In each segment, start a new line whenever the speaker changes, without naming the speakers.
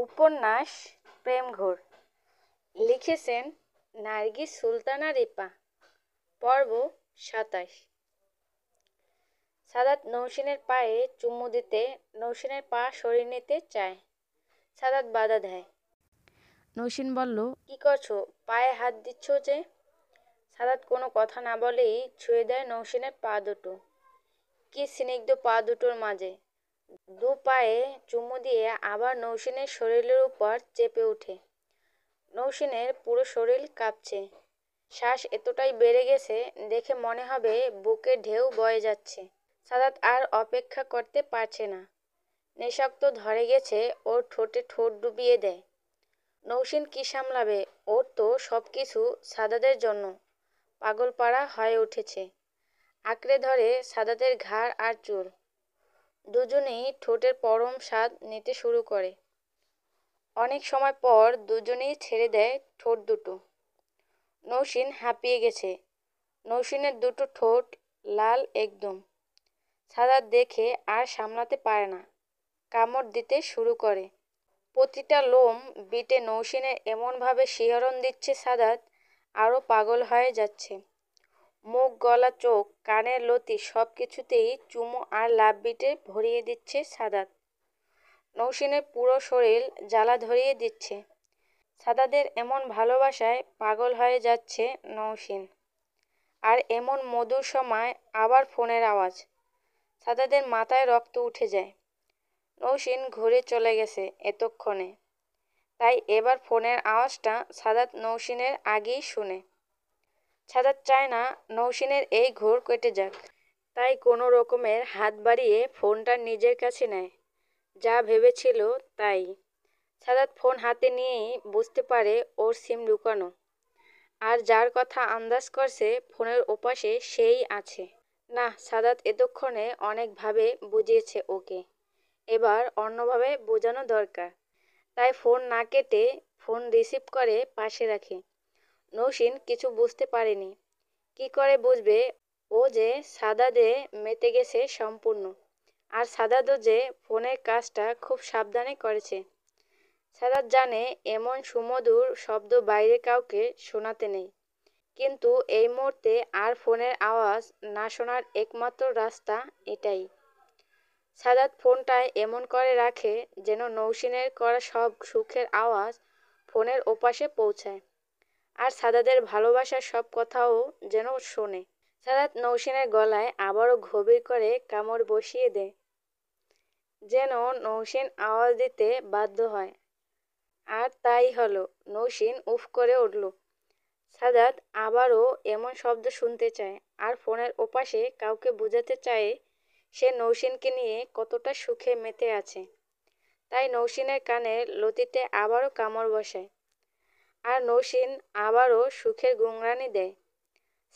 উপন্যাস প্রেমঘোর লিখেছেন নার্গিস সুলতানা রিপা। পর্ব ২৭। সাদাত নৌসিনের পায়ে চুমু দিতে নৌসিনের পা সরিয়ে নিতে চায়। সাদাত বাধা দেয়। নৌসিন বলল, কি করছো, পায়ে হাত দিচ্ছ যে? সাদাত কোনো কথা না বলেই ছুঁয়ে দেয় নৌসিনের পা দুটো। কি স্নিগ্ধ পা দুটোর মাঝে। দু পায়ে চুমু দিয়ে আবার নৌসিনের শরীরের উপর চেপে ওঠে। নৌসিনের পুরো শরীর কাঁপছে। শ্বাস এতটাই বেড়ে গেছে দেখে মনে হবে বুকে ঢেউ বয়ে যাচ্ছে। সাদাত আর অপেক্ষা করতে পারছে না। নেশাক্ত ধরে গেছে, ওর ঠোঁটে ঠোঁট ডুবিয়ে দেয়। নৌসিন কি সামলাবে? ওর তো সবকিছু সাদাতের জন্য পাগলপাড়া হয়ে উঠেছে। আঁকড়ে ধরে সাদাতের ঘাড় আর চুল। দুজনেই ঠোঁটের পরম স্বাদ নিতে শুরু করে। অনেক সময় পর দুজনেই ছেড়ে দেয় ঠোঁট দুটো। নৌসিন হাঁপিয়ে গেছে। নৌসিনের দুটো ঠোঁট লাল একদম। সাদাত দেখে আর সামলাতে পারে না, কামড় দিতে শুরু করে। প্রতিটা লোম বিটে নৌসিনের এমনভাবে শিহরণ দিচ্ছে সাদাত আরও পাগল হয়ে যাচ্ছে। মুখ, গলা, চোখ, কানের লতি সব কিছুতেই চুমু আর লাভ বিটে ভরিয়ে দিচ্ছে সাদাত। নৌসিনের পুরো শরীর জ্বালা ধরিয়ে দিচ্ছে। সাদাতের এমন ভালোবাসায় পাগল হয়ে যাচ্ছে নৌসিন। আর এমন মধুর সময় আবার ফোনের আওয়াজ। সাদাতের মাথায় রক্ত উঠে যায়। নৌসিন ঘুরে চলে গেছে এতক্ষণে, তাই এবার ফোনের আওয়াজটা সাদাত নৌসিনের আগেই শুনে। সাদাত চায় না নৌসিনের এই ঘোর কেটে যাক, তাই কোনো রকমের হাত বাড়িয়ে ফোনটা নিজের কাছে নেয়। যা ভেবেছিল তাই। সাদাত ফোন হাতে নিয়েই বুঝতে পারে ওর সিম লুকানো। আর যার কথা আন্দাজ করছে ফোনের ওপাশে সেই আছে। না, সাদাত এতক্ষণে অনেকভাবে বুঝিয়েছে ওকে, এবার অন্যভাবে বোঝানো দরকার। তাই ফোন না কেটে ফোন রিসিভ করে পাশে রাখে। নৌসিন কিছু বুঝতে পারেনি। কি করে বুঝবে ও যে সাদাতে মেতে গেছে সম্পূর্ণ, আর সাদাতও যে ফোনের কাজটা খুব সাবধানে করেছে। সাদাত জানে এমন সুমধুর শব্দ বাইরে কাউকে শোনাতে নেই, কিন্তু এই মুহূর্তে আর ফোনের আওয়াজ না শোনার একমাত্র রাস্তা এটাই। সাদাত ফোনটায় এমন করে রাখে যেন নৌসিনের করা সব সুখের আওয়াজ ফোনের ওপাশে পৌঁছায়, আর সাদাতের ভালোবাসার সব কথাও যেন শোনে। সাদাত নৌসিনের গলায় আবারও গভীর করে কামড় বসিয়ে দেয়, যেন নৌসিন আওয়াজ দিতে বাধ্য হয়। আর তাই হলো। নৌসিন উফ করে উঠল। সাদাত আবারও এমন শব্দ শুনতে চায়, আর ফোনের ওপাশে কাউকে বোঝাতে চায় সে নৌসিনকে নিয়ে কতটা সুখে মেতে আছে। তাই নৌসিনের কানের লতিতে আবারও কামড় বসায়, আর নৌসিন আবারও সুখের গুঙরানি দেয়।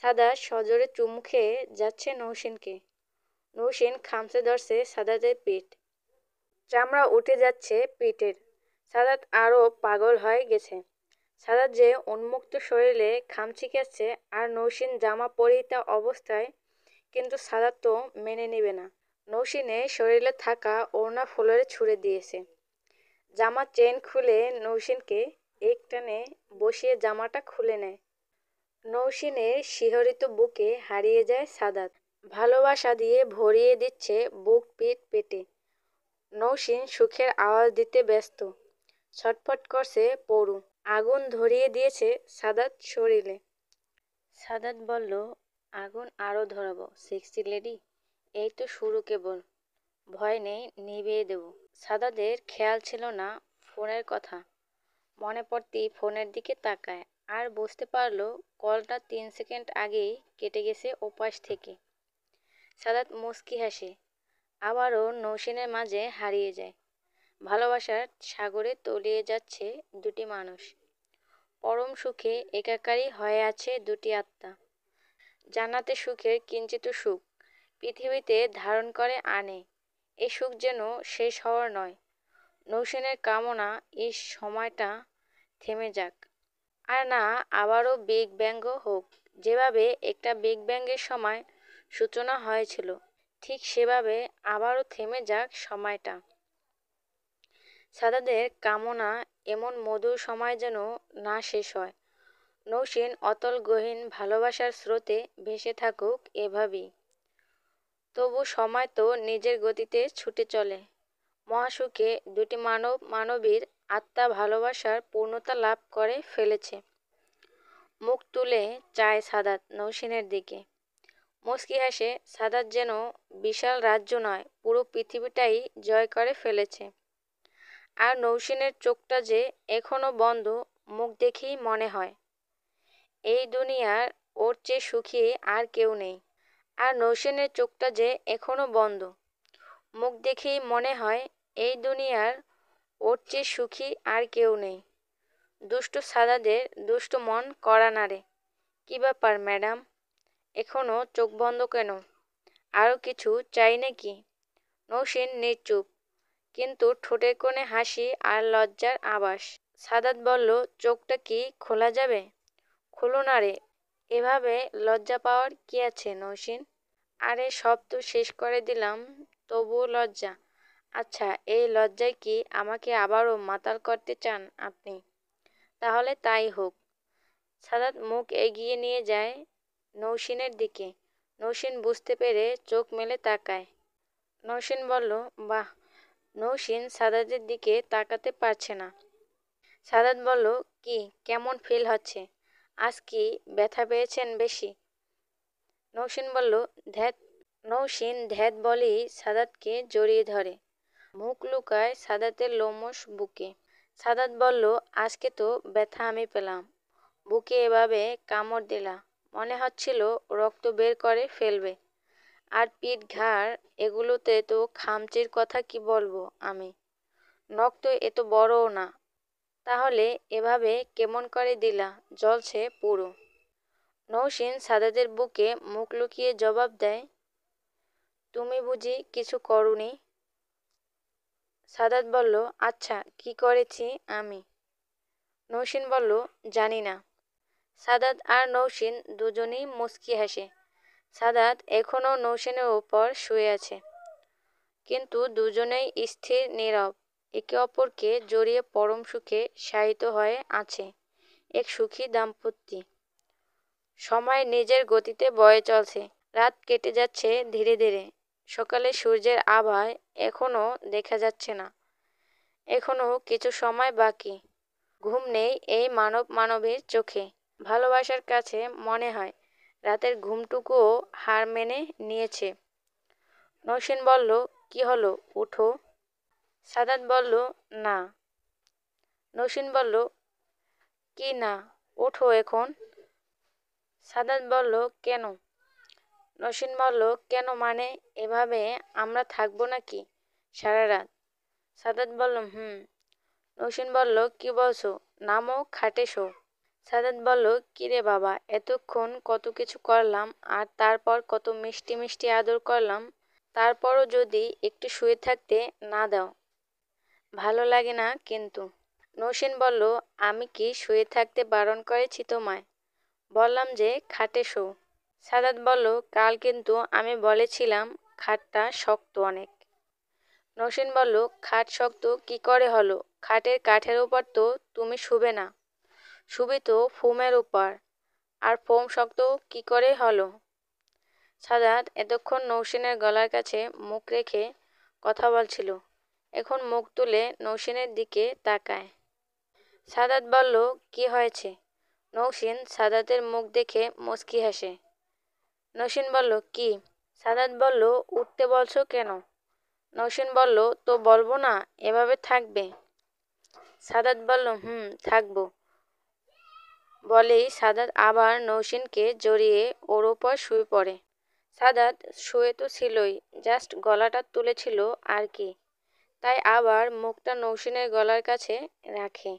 সাদাত সজোরে চুমু খেয়ে যাচ্ছে নৌসিনকে। নৌসিন খামচে ধরছে সাদাতের পিঠ। চামড়া উঠে যাচ্ছে পিঠের। সাদাত আরও পাগল হয়ে গেছে। সাদাত যে উন্মুক্ত শরীরে খামচি খাচ্ছে, আর নৌসিন জামা পরিহিত অবস্থায়, কিন্তু সাদাত তো মেনে নেবে না। নৌসিনের শরীরে থাকা ওড়না ফুলরে ছুঁড়ে দিয়েছে। জামার চেন খুলে নৌসিনকে এক টানে বসিয়ে জামাটা খুলে নেয়। নৌসিনের শিহরিত বুকে হারিয়ে যায় সাদাত। ভালোবাসা দিয়ে ভরিয়ে দিচ্ছে বুক, পিঠ, পেটে। নৌসিন সুখের আওয়াজ দিতে ব্যস্ত। ছটফট করছে পরু। আগুন ধরিয়ে দিয়েছে সাদাত শরীরে। সাদাত বলল, আগুন আরও ধরাবো সেক্সি লেডি? এই তো শুরু কেবল। ভয় নেই, নিভিয়ে দেব। সাদাতের খেয়াল ছিল না ফোনের কথা। মনে পড়তেই ফোনের দিকে তাকায়, আর বুঝতে পারল কলটা ৩ সেকেন্ড আগেই কেটে গেছে ওপাশ থেকে। সাদাত মুচকি হাসে। আবারও নৌসিনের মাঝে হারিয়ে যায়। ভালোবাসার সাগরে তলিয়ে যাচ্ছে দুটি মানুষ। পরম সুখে একাকারী হয়ে আছে দুটি আত্মা। জান্নাতে সুখের কিঞ্চিত সুখ পৃথিবীতে ধারণ করে আনে। এ সুখ যেন শেষ হওয়ার নয়। নৌসিনের কামনা এই সময়টা থেমে যাক, আর না আবারও বিগ ব্যাঙ্গ হোক। যেভাবে একটা বিগ ব্যাঙ্গের সময় সূচনা হয়েছিল, ঠিক সেভাবে আবারও থেমে যাক সময়টা। সাদাদের কামনা এমন মধুর সময় যেন না শেষ হয়। নৌসেন অতল গহীন ভালোবাসার স্রোতে ভেসে থাকুক এভাবেই। তবু সময় তো নিজের গতিতে ছুটে চলে। মহাসুখে দুটি মানবীর আত্মা ভালোবাসার পূর্ণতা লাভ করে ফেলেছে। মুখ তুলে চায় সাদাত নৌসেনের দিকে। মুচকি হাসে সাদাত, যেন বিশাল রাজ্য নয়, পুরো পৃথিবীটাই জয় করে ফেলেছে। আর নৌসেনের চোখটা যে এখনো বন্ধ, মুখ দেখেই মনে হয় এই দুনিয়ার ওর চেয়ে সুখী আর কেউ নেই। আর নৌসেনের চোখটা যে এখনো বন্ধ, মুখ দেখেই মনে হয় এই দুনিয়ার ওর চেয়ে সুখী আর কেউ নেই। দুষ্টু সাদাদের দুষ্ট মন কড়া নাড়ে। কি ব্যাপার ম্যাডাম, এখনো চোখ বন্ধ কেন? আরও কিছু চাই নাকি? নৌসেন নিশ্চুপ, কিন্তু ঠোঁটের কোণে হাসি আর লজ্জার আভাস। সাদাত বলল, চোখটা কি খোলা যাবে? খুলো না রে, এভাবে লজ্জা পাওয়ার কি আছে নৌসেন? আরে সব তো শেষ করে দিলাম, তবুও লজ্জা? আচ্ছা, এই লজ্জায় কি আমাকে আবারও মাতাল করতে চান আপনি? তাহলে তাই হোক। সাদাত মুখ এগিয়ে নিয়ে যায় নৌসেনের দিকে। নৌসেন বুঝতে পেরে চোখ মেলে তাকায়। নৌসেন বলল, বাহ। নৌসেন সাদাতের দিকে তাকাতে পারছে না। সাদাত বলল, কি কেমন ফিল হচ্ছে? আজ কি ব্যথা পেয়েছেন বেশি? নৌসেন বলল, ধ্যাত। নৌসেন ধ্যাত বলেই সাদাতকে জড়িয়ে ধরে। মুখ লুকায় সাদাতের লোমশ বুকে। সাদাত বলল, আজকে তো ব্যথা আমি পেলাম। বুকে এভাবে কামড় দিলা, মনে হচ্ছিল রক্ত বের করে ফেলবে। আর পিঠ ঘাড় এগুলোতে তো খামচির কথা কি বলবো আমি। নখ তো এত বড়ও না। তাহলে এভাবে কেমন করে দিলা, জ্বলছে পুরো। নৌসেন সাদাতের বুকে মুখ লুকিয়ে জবাব দেয়, তুমি বুঝি কিছু করোনি? সাদাত বলল, আচ্ছা কি করেছি আমি? নৌসেন বলল, জানি না। সাদাত আর নৌসেন দুজনেই মুচকি হাসে। সাদাত এখনও নৌসেনের ওপর শুয়ে আছে, কিন্তু দুজনেই স্থির নীরব, একে অপরকে জড়িয়ে পরম সুখে শায়িত হয়ে আছে এক সুখী দাম্পত্য। সময় নিজের গতিতে বয়ে চলছে। রাত কেটে যাচ্ছে ধীরে ধীরে। সকালে সূর্যের আভায় এখনও দেখা যাচ্ছে না। এখনও কিছু সময় বাকি। ঘুম নেই এই মানবীর চোখে। ভালোবাসার কাছে মনে হয় রাতের ঘুমটুকুও হার মেনে নিয়েছে। নৌসেন বলল, কি হলো, উঠো। সাদাত বলল, না। নৌসেন বলল, কি না, ওঠো এখন। সাদাত বলল, কেন? নৌসেন বলল, কেন মানে, এভাবে আমরা থাকবো নাকি সারা রাত? সাদাত বলল, নৌসেন বলল, কি বলছো, নামো, খাটে শো। সাদাত বলল, কিরে বাবা, এতক্ষণ কত কিছু করলাম, আর তারপর কত মিষ্টি মিষ্টি আদর করলাম, তারপরও যদি একটু শুয়ে থাকতে না দাও, ভালো লাগে না কিন্তু। নৌসেন বলল, আমি কি শুয়ে থাকতে বারণ করেছি তোমায়? বললাম যে খাটে শো। সাদাত বলল, কাল কিন্তু আমি বলেছিলাম খাটটা শক্ত অনেক। নৌসেন বলল, খাট শক্ত কি করে হলো? খাটের কাঠের উপর তো তুমি শুবে না, শুবে তো ফোমের উপর, আর ফোম শক্ত কি করে হলো? সাদাত এতক্ষণ নৌসেনের গলার কাছে মুখ রেখে কথা বলছিল, এখন মুখ তুলে নৌসেনের দিকে তাকায়। সাদাত বলল, কি হয়েছে? নৌসেন সাদাতের মুখ দেখে মুচকি হাসে। নৌসেন বলল, কি? সাদাত বলল, উঠতে বলছো কেন? নৌসেন বলল, তো বলবো না, এভাবে থাকবে? সাদাত বলল, থাকবো। বলেই সাদাত আবার নৌসেনকে জড়িয়ে ওর ওপর শুয়ে পড়ে। সাদাত শুয়ে তো ছিলই, জাস্ট গলাটা তুলেছিল আর কি। তাই আবার মুখটা নৌসেনের গলার কাছে রাখে।